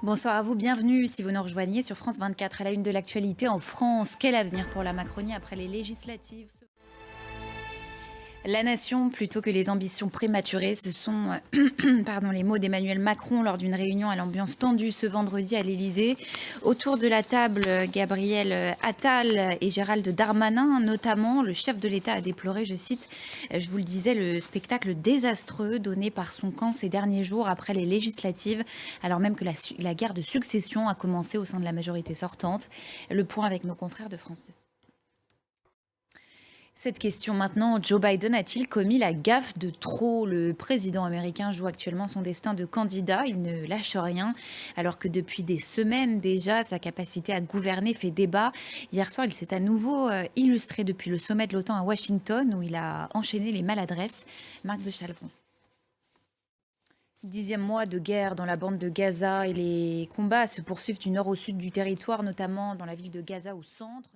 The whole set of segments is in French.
Bonsoir à vous, bienvenue si vous nous rejoignez sur France 24. À la une de l'actualité en France, quel avenir pour la Macronie après les législatives? La nation, plutôt que les ambitions prématurées, ce sont pardon, les mots d'Emmanuel Macron lors d'une réunion à l'ambiance tendue ce vendredi à l'Élysée. Autour de la table, Gabriel Attal et Gérald Darmanin, notamment, le chef de l'État a déploré, je cite, je vous le disais, le spectacle désastreux donné par son camp ces derniers jours après les législatives, alors même que la guerre de succession a commencé au sein de la majorité sortante. Le point avec nos confrères de France 2. Cette question maintenant, Joe Biden a-t-il commis la gaffe de trop? Le président américain joue actuellement son destin de candidat, il ne lâche rien, alors que depuis des semaines déjà, sa capacité à gouverner fait débat. Hier soir, il s'est à nouveau illustré depuis le sommet de l'OTAN à Washington, où il a enchaîné les maladresses. Marc de Chalvon. 10e mois de guerre dans la bande de Gaza et les combats se poursuivent du nord au sud du territoire, notamment dans la ville de Gaza au centre.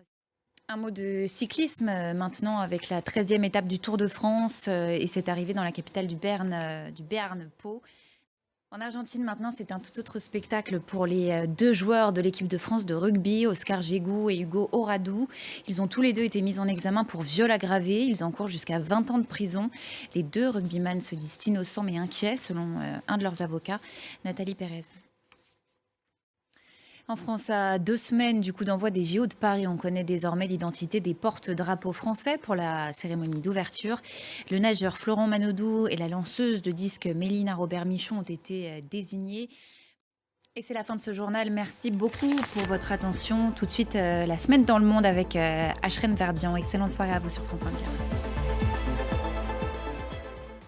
Un mot de cyclisme maintenant avec la 13e étape du Tour de France et c'est arrivé dans la capitale du Béarn, Pau. En Argentine maintenant, c'est un tout autre spectacle pour les deux joueurs de l'équipe de France de rugby, Oscar Gégou et Hugo Oradou. Ils ont tous les deux été mis en examen pour viol aggravé. Ils encourent jusqu'à 20 ans de prison. Les deux rugbyman se disent innocents mais inquiets selon un de leurs avocats, Nathalie Pérez. En France, à 2 semaines du coup d'envoi des JO de Paris, on connaît désormais l'identité des porte-drapeaux français pour la cérémonie d'ouverture. Le nageur Florent Manodou et la lanceuse de disques Mélina Robert-Michon ont été désignés. Et c'est la fin de ce journal. Merci beaucoup pour votre attention. Tout de suite, la semaine dans le monde avec Ashrène Verdian. Excellente soirée à vous sur France 24.